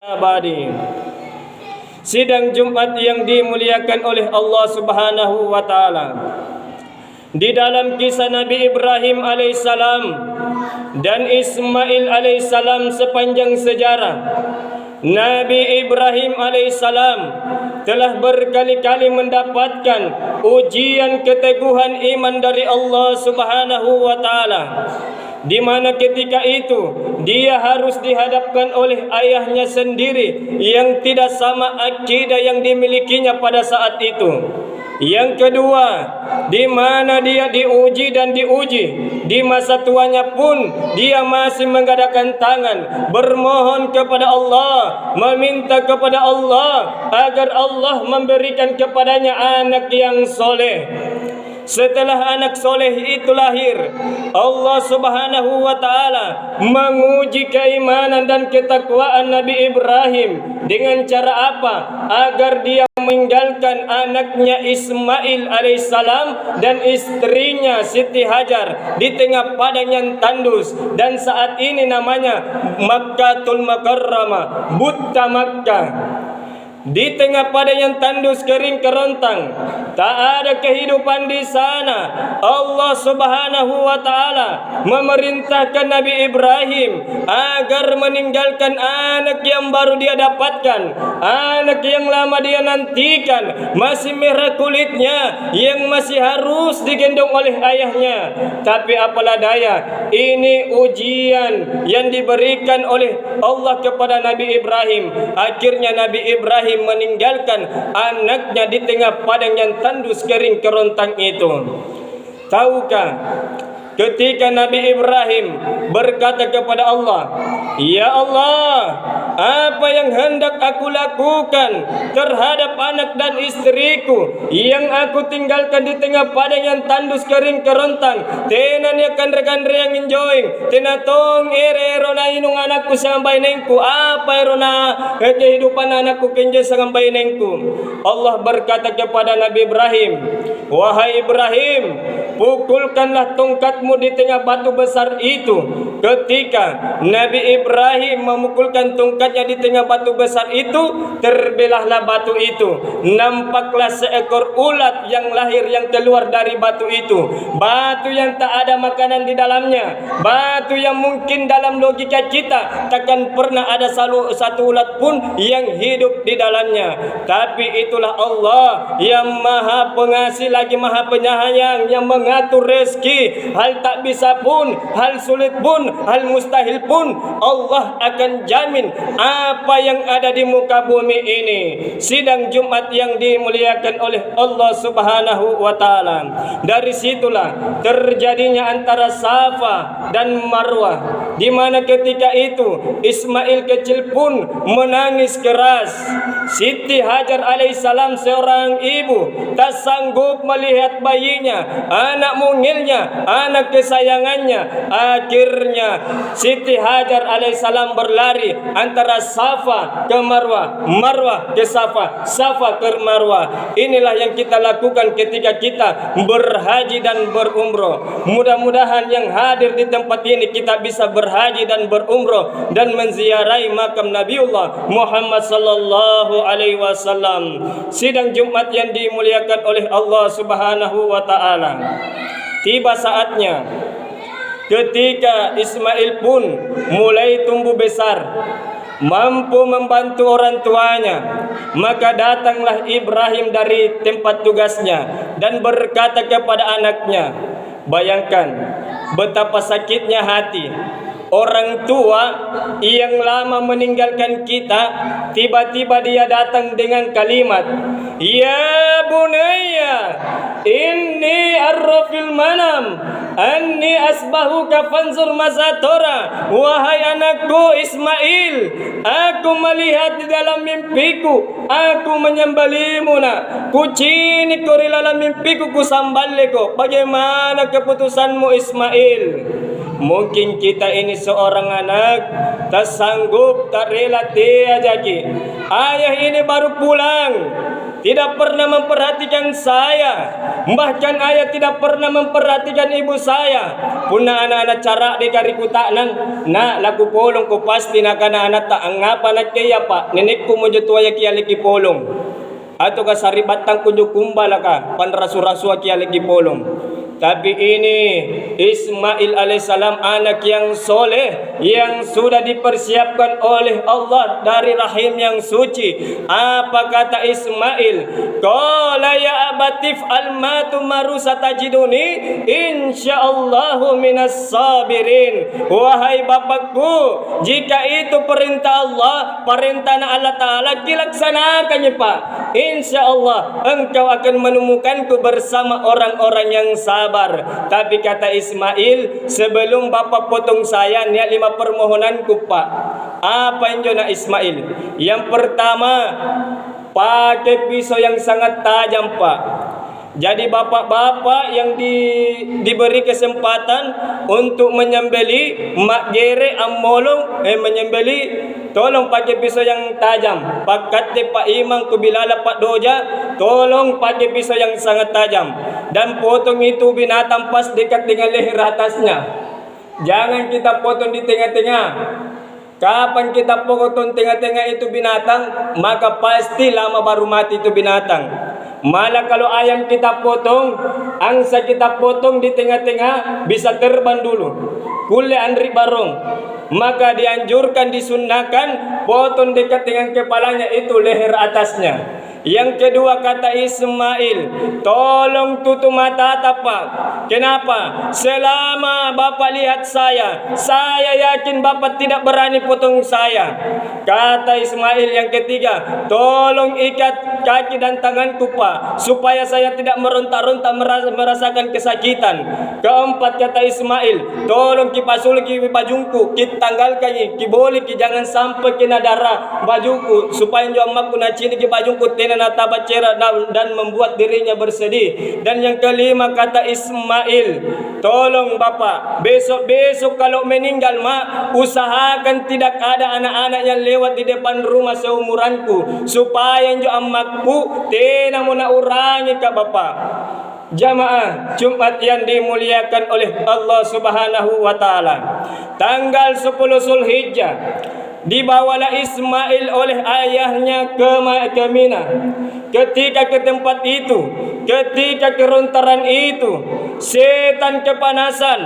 abadi. Sidang Jumat yang dimuliakan oleh Allah Subhanahu wa taala. Di dalam kisah Nabi Ibrahim alaihissalam dan Ismail alaihissalam sepanjang sejarah, Nabi Ibrahim alaihissalam telah berkali-kali mendapatkan ujian keteguhan iman dari Allah Subhanahu wa taala, di mana ketika itu dia harus dihadapkan oleh ayahnya sendiri yang tidak sama akidah yang dimilikinya pada saat itu. Yang kedua, di mana dia diuji dan diuji, di masa tuanya pun dia masih menggadangkan tangan, bermohon kepada Allah, meminta kepada Allah agar Allah memberikan kepadanya anak yang soleh. Setelah anak soleh itu lahir, Allah Subhanahu wa taala menguji keimanan dan ketakwaan Nabi Ibrahim dengan cara apa? Agar dia meninggalkan anaknya Ismail alaihissalam dan istrinya Siti Hajar di tengah padang yang tandus, dan saat ini namanya Makkatul Mukarramah, Buta Makkah. Di tengah padang yang tandus kering kerontang, tak ada kehidupan di sana. Allah Subhanahu wa taala memerintahkan Nabi Ibrahim agar meninggalkan anak yang baru dia dapatkan, anak yang lama dia nantikan, masih merah kulitnya, yang masih harus digendong oleh ayahnya. Tapi apalah daya, ini ujian yang diberikan oleh Allah kepada Nabi Ibrahim. Akhirnya Nabi Ibrahim meninggalkan anaknya di tengah padang yang tandus kering kerontang itu. Tahukah, ketika Nabi Ibrahim berkata kepada Allah, "Ya Allah, apa yang hendak aku lakukan terhadap anak dan istriku yang aku tinggalkan di tengah padang yang tandus kering kerontang? Tenan ya kandre-kandre yang enjoying, tenatong rona inung anakku sampai nengku, apa rona kehidupan anakku kenje sampai nengku." Allah berkata kepada Nabi Ibrahim, "Wahai Ibrahim, pukulkanlah tongkatmu di tengah batu besar itu." Ketika Nabi Ibrahim memukulkan tongkatnya di tengah batu besar itu, terbelahlah batu itu. Nampaklah seekor ulat yang lahir, yang keluar dari batu itu. Batu yang tak ada makanan di dalamnya, batu yang mungkin dalam logika kita takkan pernah ada satu ulat pun yang hidup di dalamnya. Tapi itulah Allah yang maha pengasih lagi maha penyayang, yang mengatur rezeki. Hal tak bisa pun, hal sulit pun, hal mustahil pun, Allah akan jamin apa yang ada di muka bumi ini. Sidang Jumat yang dimuliakan oleh Allah Subhanahu wa taala. Dari situlah terjadinya antara Safa dan Marwah, di mana ketika itu Ismail kecil pun menangis keras. Siti Hajar alaihissalam seorang ibu tak sanggup melihat bayinya, anak mungilnya, anak kesayangannya. Akhirnya Siti Hajar alaihissalam berlari antara Safa ke Marwah, Marwah ke Safa, Safa ke Marwah. Inilah yang kita lakukan ketika kita berhaji dan berumroh. Mudah-mudahan yang hadir di tempat ini kita bisa berhaji dan berumroh dan menziarahi makam Nabiullah Muhammad sallallahu alaihi wasallam. Sidang Jumat yang dimuliakan oleh Allah Subhanahu wa taala. Tiba saatnya ketika Ismail pun mulai tumbuh besar, mampu membantu orang tuanya, maka datanglah Ibrahim dari tempat tugasnya dan berkata kepada anaknya, bayangkan betapa sakitnya hati orang tua yang lama meninggalkan kita, tiba-tiba dia datang dengan kalimat, "Ya bunayya, inni arrafil manam anni asbahuka fanzur mazatora." Wahai anakku Ismail, aku melihat di dalam mimpiku, aku menyembelimu nak. Kucini kori dalam mimpiku, kusambaliku. Bagaimana keputusanmu Ismail? Mungkin kita ini seorang anak tak sanggup, tak rela dia jadi. Ayah ini baru pulang, tidak pernah memperhatikan saya. Bahkan ayah tidak pernah memperhatikan ibu saya. Puna anak-anak cara dikariku tak nang nak laku polong ko pasti nak anak tak angapa nak kaya pak nenekku mo jatuaya kia lagi polong. Atau ka saribatang kunjuk kumbala ka panrasu-rasu kia lagi polong. Tapi ini Ismail alaihissalam anak yang soleh, yang sudah dipersiapkan oleh Allah dari rahim yang suci. Apa kata Ismail? Qala ya abatif almatu marusa tajiduni insyaallahu minas sabirin. Wahai bapakku, jika itu perintah Allah, perintah Allah Ta'ala, dilaksanakannya pak. Insyaallah engkau akan menemukanku bersama orang-orang yang sabar. Tapi kata Ismail, sebelum bapak potong saya, niat 5 permohonanku pak. Apa yang jona Ismail? Yang pertama, pakai pisau yang sangat tajam pak. Jadi bapak-bapak yang diberi kesempatan untuk menyembeli mak gere amolong menyembeli, tolong pakai pisau yang tajam. Pakat Pak Imam kubilala Pak Doja, tolong pakai pisau yang sangat tajam dan potong itu binatang pas dekat dengan leher atasnya. Jangan kita potong di tengah-tengah. Kapan kita potong tengah-tengah itu binatang, maka pasti lama baru mati itu binatang. Malah kalau ayam kita potong, angsa kita potong di tengah-tengah, bisa terbang dulu. Kule andri barong. Maka dianjurkan, disunahkan, potong dekat dengan kepalanya itu leher atasnya. Yang kedua kata Ismail, tolong tutup mata tapak. Kenapa? Selama bapak lihat saya yakin bapak tidak berani potong saya. Kata Ismail yang ketiga, tolong ikat kaki dan tanganku pak, supaya saya tidak meronta-ronta merasakan kesakitan. Keempat kata Ismail, tolong kipasul ki bajungku, kitanggalkan ki boleh ki jangan sampai kena darah bajuku, supaya jo amakku nacini ki bajungku nata bacera dan membuat dirinya bersedih. Dan yang kelima kata Ismail, tolong bapak, besok-besok kalau meninggal mak, usahakan tidak ada anak-anak yang lewat di depan rumah seumuranku, supaya jo amakku tena muna urangi ka bapak. Jamaah Jumat yang dimuliakan oleh Allah Subhanahu wa taala, tanggal 10 Zulhijjah dibawalah Ismail oleh ayahnya ke Mina. Ketika ke tempat itu, ketika kerontaran itu, setan kepanasan,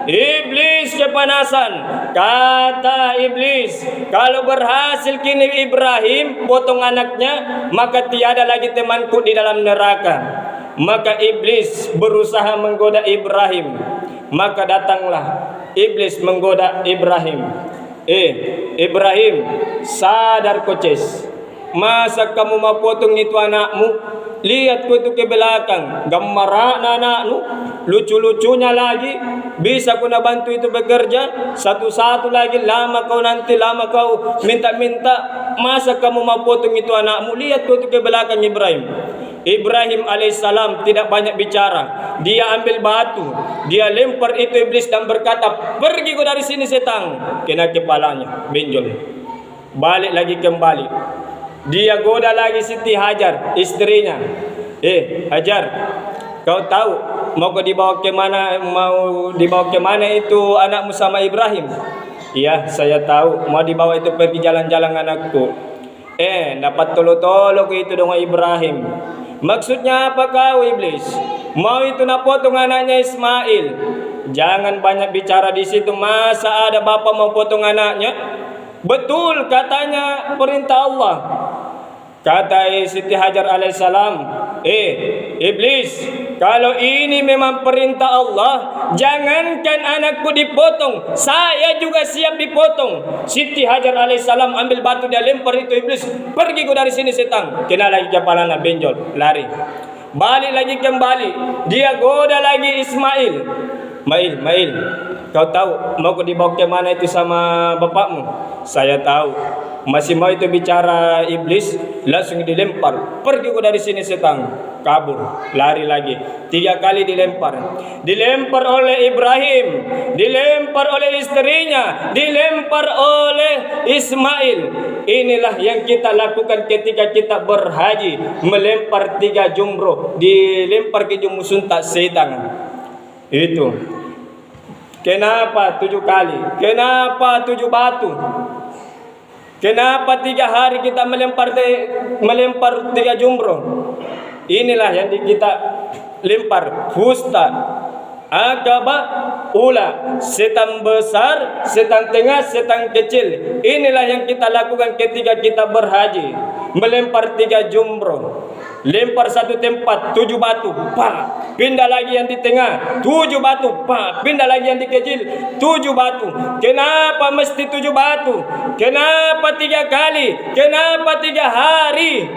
iblis kepanasan. Kata iblis, kalau berhasil kini Ibrahim potong anaknya, maka tiada lagi temanku di dalam neraka. Maka iblis berusaha menggoda Ibrahim. Maka datanglah iblis menggoda Ibrahim. Ibrahim, sadar koces. Masa kamu mau potong itu anakmu? Lihat ku itu ke belakang, gambar anakmu, lucu-lucunya lagi. Bisa ku nak bantu itu bekerja, satu-satu lagi. Lama kau minta-minta. Masa kamu mau potong itu anakmu? Lihat ku itu ke belakang Ibrahim. Ibrahim alaihissalam tidak banyak bicara. Dia ambil batu, dia lempar itu iblis dan berkata, pergi kau dari sini setan. Kena kepalanya, benjol. Balik lagi kembali. Dia goda lagi Siti Hajar, istrinya. Hajar, kau tahu mau dibawa ke mana itu anakmu sama Ibrahim? Iya, saya tahu. Mau dibawa itu pergi jalan-jalan anakku. Dapat tolo-tolo ke itu dengan Ibrahim. Maksudnya apa kau iblis? Mau itu napotong anaknya Ismail? Jangan banyak bicara di situ. Masa ada bapak mau potong anaknya? Betul katanya perintah Allah. Kata Siti Hajar alaihissalam, iblis, kalau ini memang perintah Allah, jangankan anakku dipotong, saya juga siap dipotong. Siti Hajar alaihissalam ambil batu, dia lempar itu iblis, pergi kau dari sini setan. Kena lagi kepalanya benjol, lari. Balik lagi kembali, dia goda lagi Ismail. Mail, kau tahu mau kau dibawa ke mana itu sama bapakmu? Saya tahu. Masih mau itu bicara iblis, langsung dilempar. Pergi kau dari sini setan. Kabur, lari lagi. 3 kali dilempar. Dilempar oleh Ibrahim, dilempar oleh istrinya, dilempar oleh Ismail. Inilah yang kita lakukan ketika kita berhaji, melempar 3 jumroh, dilempar ke jumroh suntak setan. Itu. Kenapa 7 kali? Kenapa 7 batu? Kenapa 3 hari kita melempar 3 jumroh? Inilah yang kita lempar. Fusta, Aqabah, Ula, setan besar, setan tengah, setan kecil. Inilah yang kita lakukan ketika kita berhaji, melempar 3 jumroh. Lempar satu tempat 7 batu, pak, pindah lagi yang di tengah 7 batu, pak, pindah lagi yang di kecil 7 batu. Kenapa mesti 7 batu? Kenapa 3 kali? Kenapa 3 hari?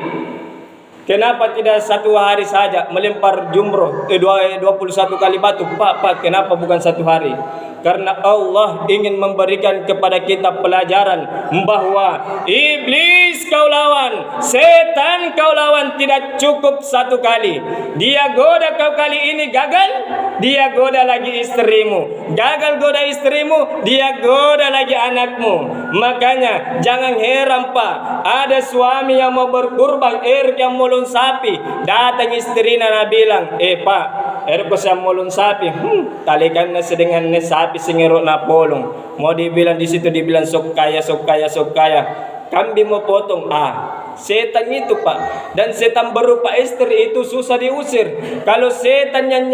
Kenapa tidak 1 hari saja melempar jumroh 21 kali batu? Pak, kenapa bukan 1 hari? Karena Allah ingin memberikan kepada kita pelajaran bahwa iblis kau lawan, setan kau lawan tidak cukup 1 kali. Dia goda kau kali ini gagal, dia goda lagi istrimu. Gagal goda istrimu, dia goda lagi anakmu. Makanya jangan heran Pak, ada suami yang mau berkurban, yang molon sapi, datang istrinya na bilang, Pak, ko siya molon sapi, talikan na sedengan na sapi singero na polong. Mau dibilang di situ dibilang sok kaya. Kambing mau potong, setan itu Pak. Dan setan berupa istri itu susah diusir. Kalau setan yang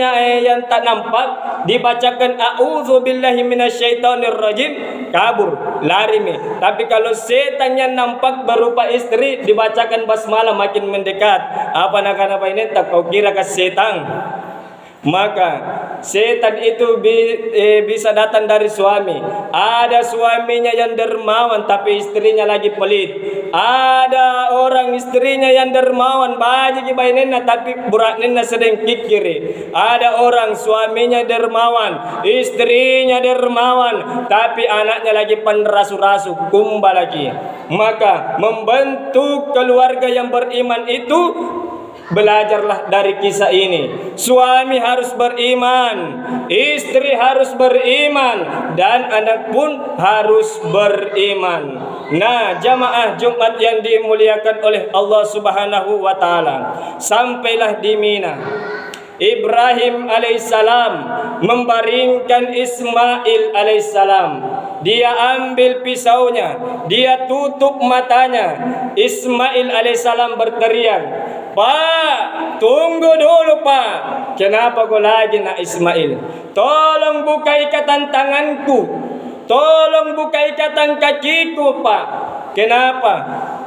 tak nampak, dibacakan a'udzubillahi minasyaitonir rajim, kabur, lari nih. Tapi kalau setan yang nampak berupa istri, dibacakan basmalah, makin mendekat. Apa ini tak kau kira ke setan? Maka setan itu bisa datang dari suami. Ada suaminya yang dermawan tapi istrinya lagi pelit. Ada orang istrinya yang dermawan, banyak ibainena tapi buraknena sedang kikiri. Ada orang suaminya dermawan, istrinya dermawan, tapi anaknya lagi penrasu-rasu, kumba lagi. Maka membentuk keluarga yang beriman itu, belajarlah dari kisah ini. Suami harus beriman, istri harus beriman, dan anak pun harus beriman. Nah, jamaah Jumat yang dimuliakan oleh Allah Subhanahu wa taala, sampailah di Mina. Ibrahim alaihissalam membaringkan Ismail alaihissalam. Dia ambil pisaunya, dia tutup matanya. Ismail alaihissalam berteriak, Pak, tunggu dulu Pak. Kenapa kau lagi nak Ismail? Tolong buka ikatan tanganku, tolong buka ikatan kakiku Pak. Kenapa?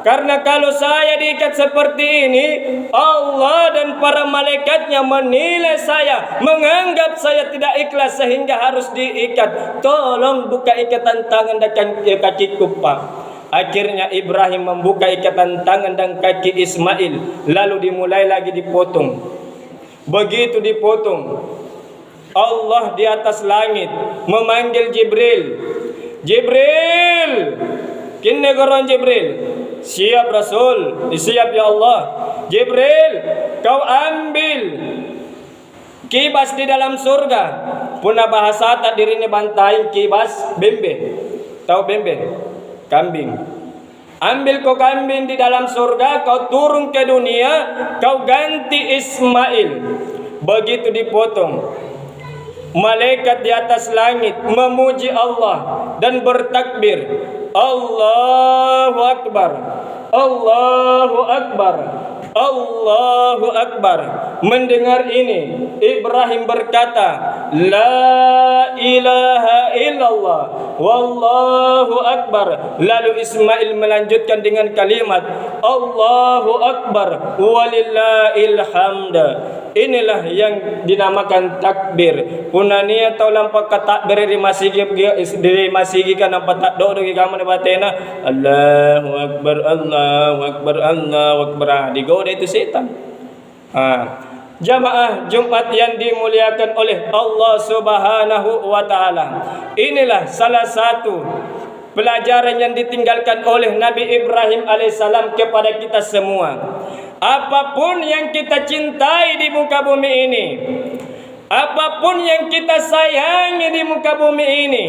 Karena kalau saya diikat seperti ini, Allah dan para malaikatnya menilai saya, menganggap saya tidak ikhlas sehingga harus diikat. Tolong buka ikatan tangan dan kakiku Pak. Akhirnya Ibrahim membuka ikatan tangan dan kaki Ismail, lalu dimulai lagi dipotong. Begitu dipotong, Allah di atas langit memanggil Jibril. Jibril, kini goron Jibril. Siap Rasul, siap ya Allah. Jibril, kau ambil kibas di dalam surga. Punah bahasa tak dirinya bantai kibas bembe. Tahu bembe? Kambing. Ambil kau kambing di dalam surga, kau turun ke dunia, kau ganti Ismail. Begitu dipotong, malaikat di atas langit memuji Allah dan bertakbir, Allahu Akbar, Allahu Akbar, Allahu Akbar. Mendengar ini, Ibrahim berkata, La ilaha illallah, Wallahu Akbar. Lalu Ismail melanjutkan dengan kalimat, Allahu Akbar, walillahil hamd. Inilah yang dinamakan takbir. Punania tau lampak katakbir di masigi kan nampak tak do di kamu batena. Allahu Akbar, Allahu Akbar, Allahu Akbar. Digoda itu setan. Jamaah Jumat yang dimuliakan oleh Allah Subhanahu wa taala. Inilah salah satu pelajaran yang ditinggalkan oleh Nabi Ibrahim alaihissalam kepada kita semua. Apapun yang kita cintai di muka bumi ini, apapun yang kita sayangi di muka bumi ini,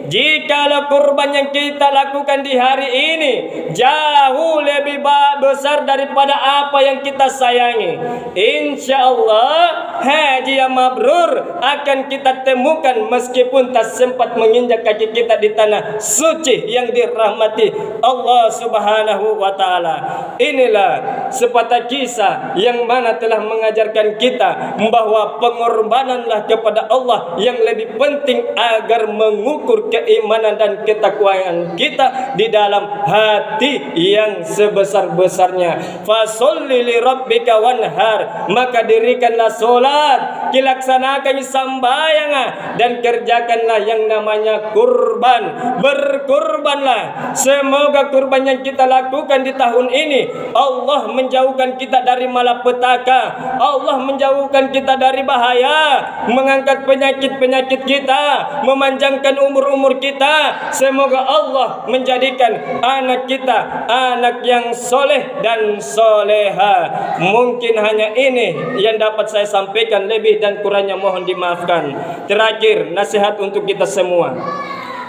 jikalau kurban yang kita lakukan di hari ini jauh lebih besar daripada apa yang kita sayangi, insyaallah haji yang mabrur akan kita temukan meskipun tak sempat menginjak kaki kita di tanah suci yang dirahmati Allah Subhanahu wa taala. Inilah sepatah kisah yang mana telah mengajarkan kita bahwa pengorbananlah kepada Allah yang lebih penting agar mengukur keimanan dan ketakwaan kita di dalam hati yang sebesar-besarnya. Fasolli li rabbika wanhar, maka dirikanlah solat, dilaksanakan sembahyang dan kerjakanlah yang namanya kurban. Berkurbanlah. Semoga kurban yang kita lakukan di tahun ini Allah menjauhkan kita dari malapetaka, Allah menjauhkan kita dari bahaya, mengangkat penyakit-penyakit kita, memanjangkan umur-umur kita. Semoga Allah menjadikan anak kita anak yang soleh dan soleha. Mungkin hanya ini yang dapat saya sampaikan, lebih dan kurangnya mohon dimaafkan. Terakhir, nasihat untuk kita semua.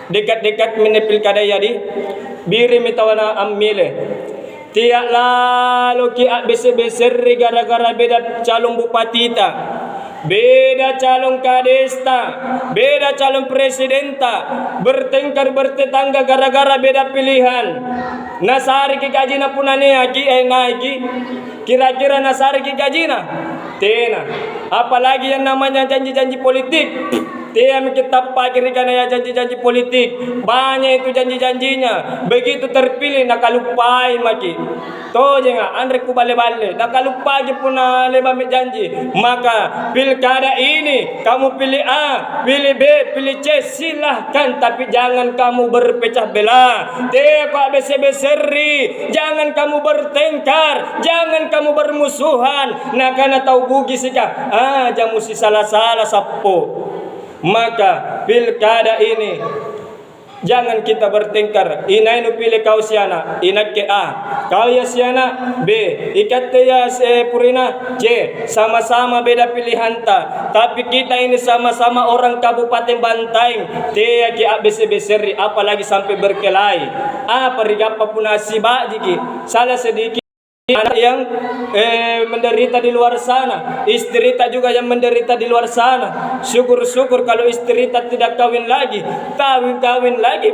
Dekat-dekat menepil kadayadi biri mitawana amile tiak lalu ki besar-besar gara-gara beda calon bupati ta, beda calon kadesta, beda calon presidenta, bertengkar bertetangga gara-gara beda pilihan. Nasari ki gajina punane aki naiki, kira-kira nasari ki gajina tena. Apalagi yang namanya janji-janji politik. Dia kita pakirikan ya janji-janji politik. Banyak itu janji-janjinya. Begitu terpilih nakalupai maki. To jenga andre ku bale-bale. Nakalupai pun leba janji. Maka pilkada ini kamu pilih A, pilih B, pilih C, silahkan, tapi jangan kamu berpecah belah. Teko beseri, jangan kamu bertengkar, jangan kamu bermusuhan. Nah karena tahu bugi sika. Jamu si salah-salah sapo. Maka pilkada ini jangan kita bertengkar. Inai nu pilih kau siana, inak ke A, kau ya siana B, ikat ya purina C. Sama-sama beda pilihan ta, tapi kita ini sama-sama orang Kabupaten Bantaeng. Tia ki ABC beseri, apalagi sampai berkelahi. Perigapa pun asiba jiki salah sedikit. Anak yang menderita di luar sana, istri tak juga yang menderita di luar sana. Syukur-syukur kalau istri tak tidak kawin lagi, kawin lagi,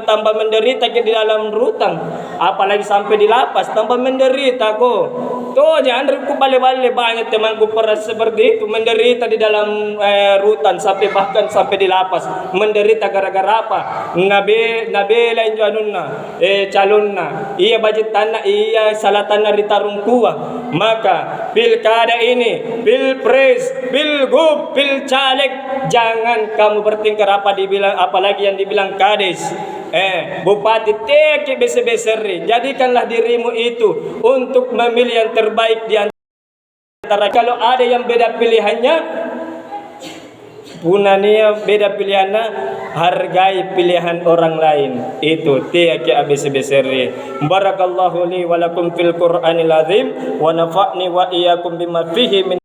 tambah menderita di dalam rutang, apalagi sampai di lapas, tambah menderita kok. Tuh jangan ku balik-balik, banyak temanku pernah seperti itu, menderita di dalam rutan sampai bahkan sampai di lapas. Menderita gara-gara apa? Nabela injuanuna calonna, iya budget tanah, iya salah tanah ditarung kuah. Maka pilkada ini, pilpres, pilgub, pilcaleg, jangan kamu bertengkar apalagi yang dibilang kades, bupati, teki besar-besar. Jadikanlah dirimu itu untuk memilih yang terbaik di antara. Kalau ada yang beda pilihannya, punania beda pilihannya, hargai pilihan orang lain. Itu tiaki abis beseri. Barakallahu li wa lakum fil Qur'anil azim wa nafa'ni wa iyyakum bima fihi min